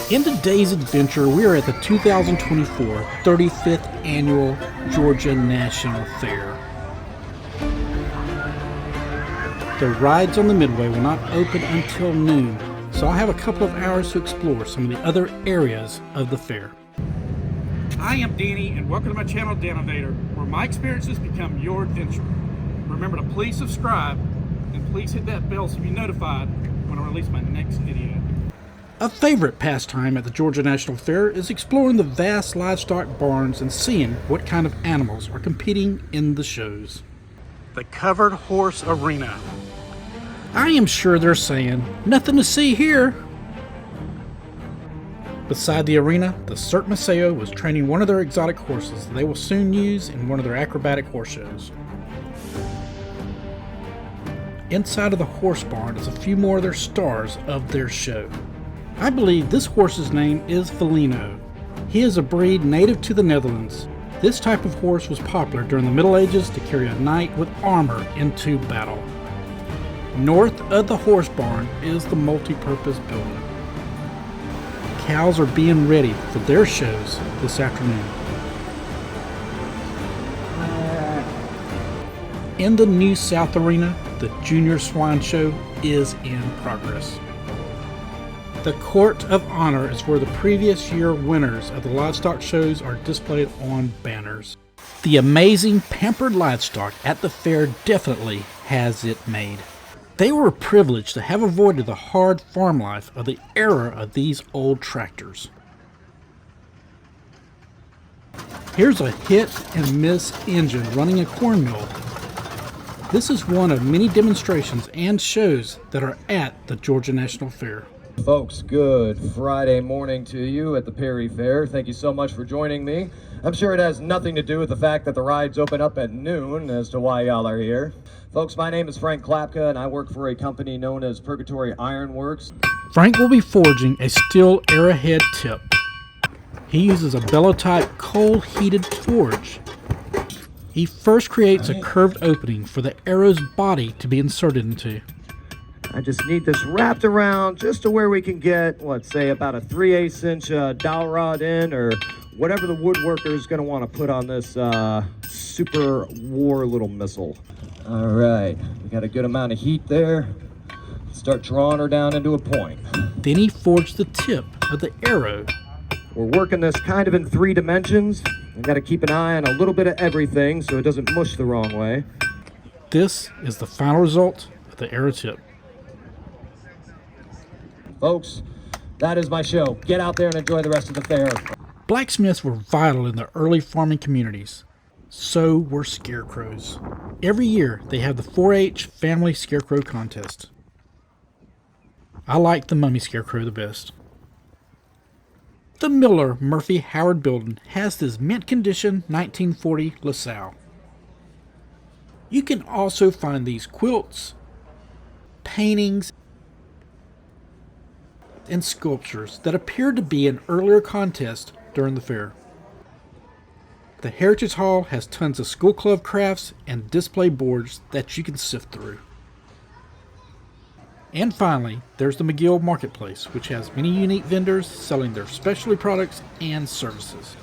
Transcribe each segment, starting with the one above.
In today's adventure, we are at the 2024 35th Annual Georgia National Fair. The rides on the Midway will not open until noon, so I have a couple of hours to explore some of the other areas of the fair. I am Danny, and welcome to my channel, Danovator, where my experiences become your adventure. Remember to please subscribe, and please hit that bell so you'll be notified when I release my next video. A favorite pastime at the Georgia National Fair is exploring the vast livestock barns and seeing what kind of animals are competing in the shows. The Covered Horse Arena. I am sure they're saying, nothing to see here. Beside the arena, the Cirque Maceo was training one of their exotic horses they will soon use in one of their acrobatic horse shows. Inside of the horse barn is a few more of their stars of their show. I believe this horse's name is Felino. He is a breed native to the Netherlands. This type of horse was popular during the Middle Ages to carry a knight with armor into battle. North of the horse barn is the multi-purpose building. Cows are being ready for their shows this afternoon. In the New South Arena, the Junior Swine Show is in progress. The Court of Honor is where the previous year winners of the livestock shows are displayed on banners. The amazing pampered livestock at the fair definitely has it made. They were privileged to have avoided the hard farm life of the era of these old tractors. Here's a hit and miss engine running a corn mill. This is one of many demonstrations and shows that are at the Georgia National Fair. Folks, good Friday morning to you at the Perry Fair. Thank you so much for joining me. I'm sure it has nothing to do with the fact that the rides open up at noon as to why y'all are here. Folks, my name is Frank Klapka and I work for a company known as Purgatory Ironworks. Frank will be forging a steel arrowhead tip. He uses a bellow-type coal-heated forge. He first creates a curved opening for the arrow's body to be inserted into. I just need this wrapped around just to where we can get, let's say, about a 3/8 inch dowel rod in, or whatever the woodworker is going to want to put on this super war little missile. All right, we got a good amount of heat there. Start drawing her down into a point. Then he forged the tip of the arrow. We're working this kind of in 3 dimensions. I got to keep an eye on a little bit of everything so it doesn't mush the wrong way. This is the final result of the arrow tip. Folks, that is my show. Get out there and enjoy the rest of the fair. Blacksmiths were vital in the early farming communities. So were scarecrows. Every year they have the 4-H Family Scarecrow Contest. I like the mummy scarecrow the best. The Miller Murphy Howard building has this mint condition 1940 LaSalle. You can also find these quilts, paintings, and sculptures that appeared to be an earlier contest during the fair. The Heritage Hall has tons of school club crafts and display boards that you can sift through. And finally, there's the McGill Marketplace, which has many unique vendors selling their specialty products and services.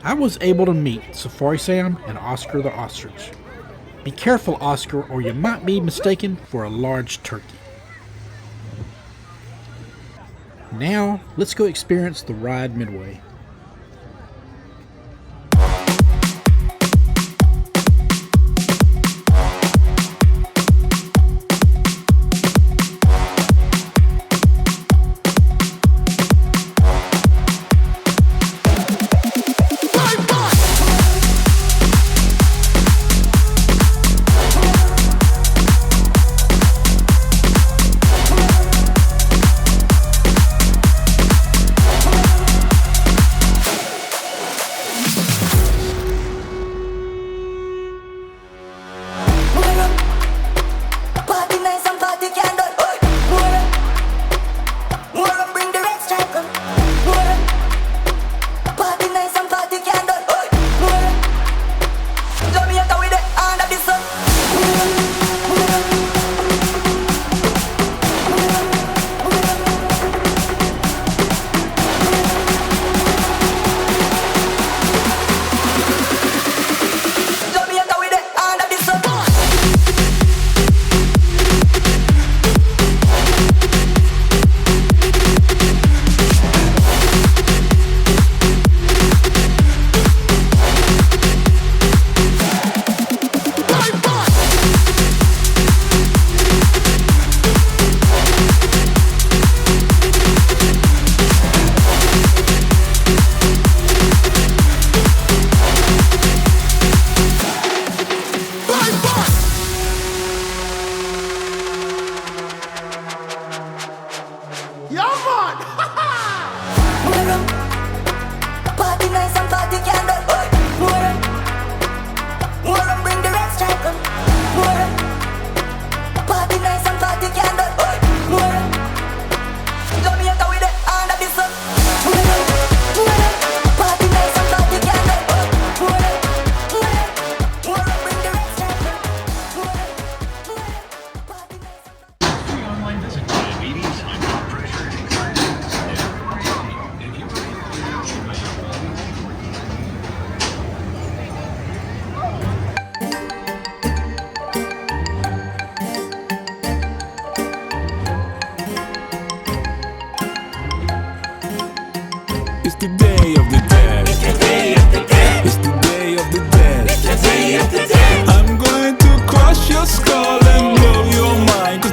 I was able to meet Safari Sam and Oscar the Ostrich. Be careful, Oscar, or you might be mistaken for a large turkey. Now, let's go experience the ride Midway.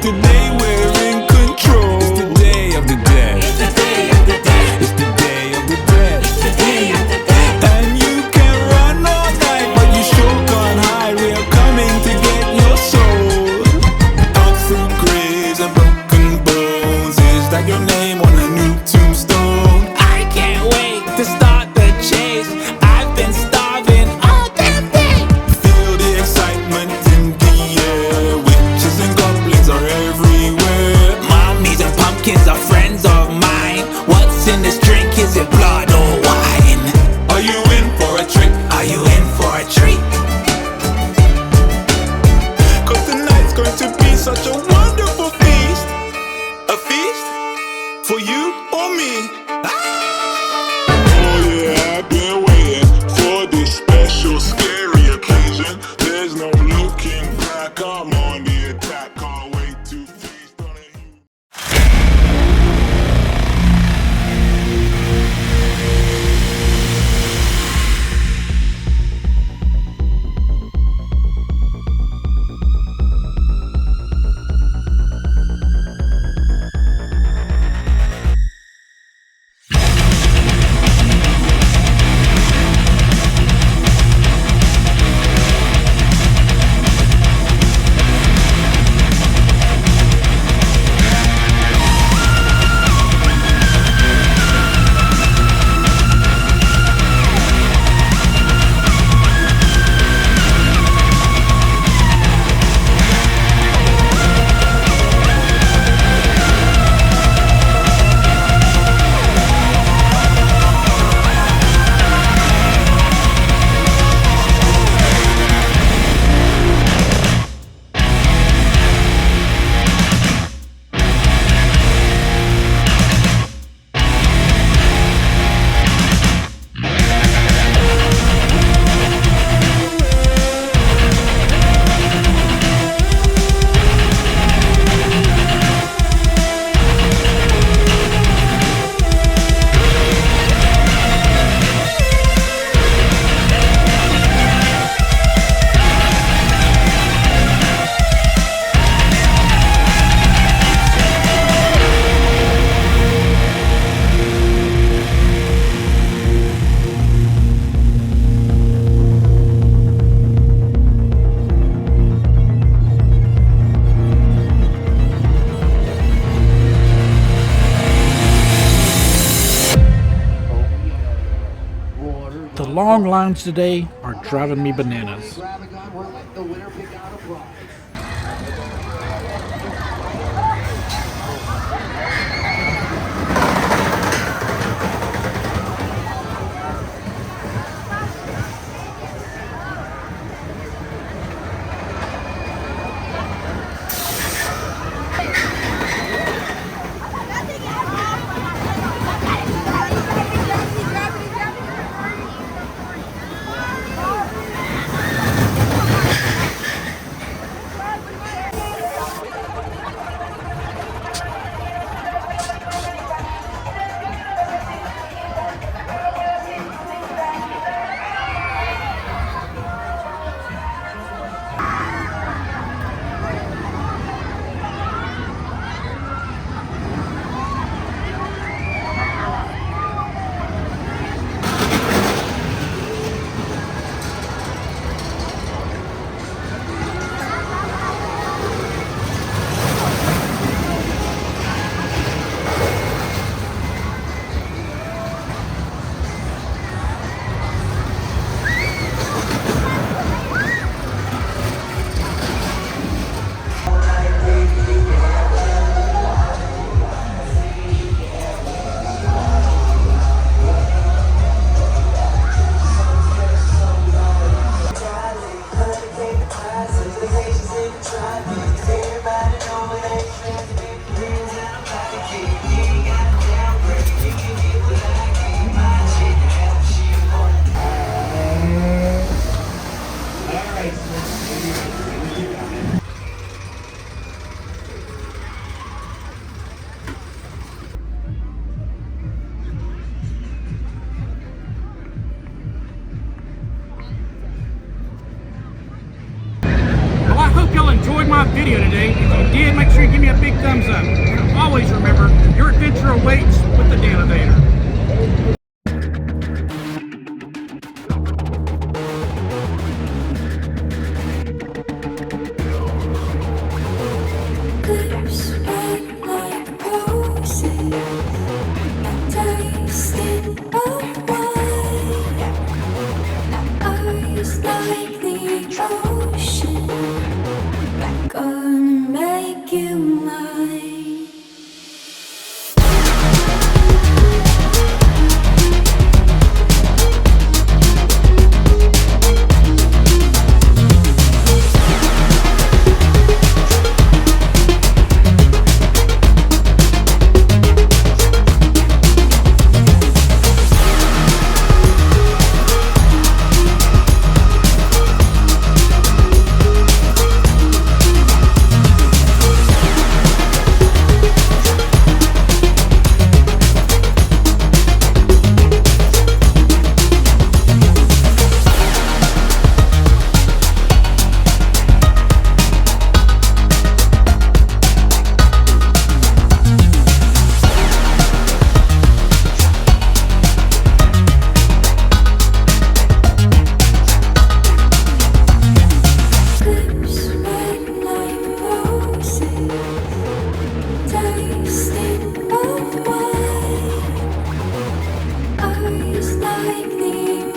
the day we're in control. It's the day of the dead. It's the day of the dead. It's the day of the dead. It's the day of the dead. And you can run all night, but you sure can't hide. We are coming to get your soul. Out through graves and broken bones. Is that your name on a new tombstone? I can't wait to start the chase. I've been starving all damn day. Feel the excitement in the air. Witches and goblins are everywhere. Mommies and pumpkins are friends of mine. What's in this drink? Is it blood or wine? Are you in for a trick? Are you in for a treat? Cause tonight's going to be such a wonderful feast. A feast for you or me. Oh yeah, I've been waiting for this special scary occasion. There's no looking back, I'm on the attack. Can't wait to feast on a new. The long lines today are driving me bananas. today. If you did, make sure you give me a big thumbs up. And always remember, your adventure awaits with the Danovator. Lips red like roses, tasting of wine. Eyes like the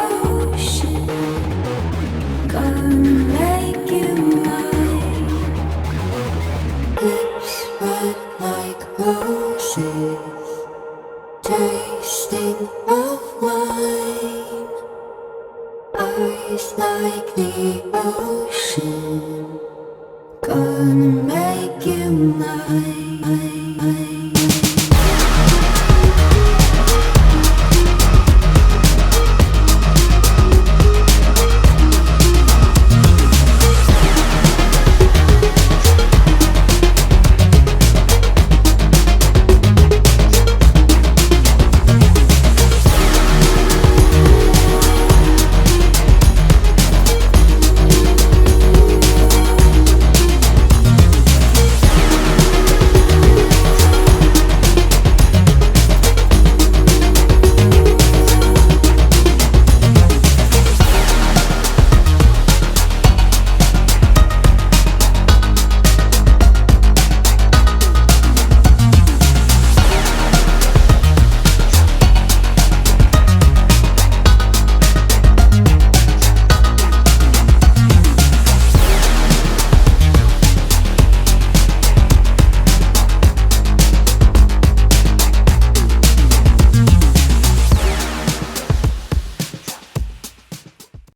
ocean, gonna make you mine. Tasting of wine, eyes like the ocean, gonna make you mine.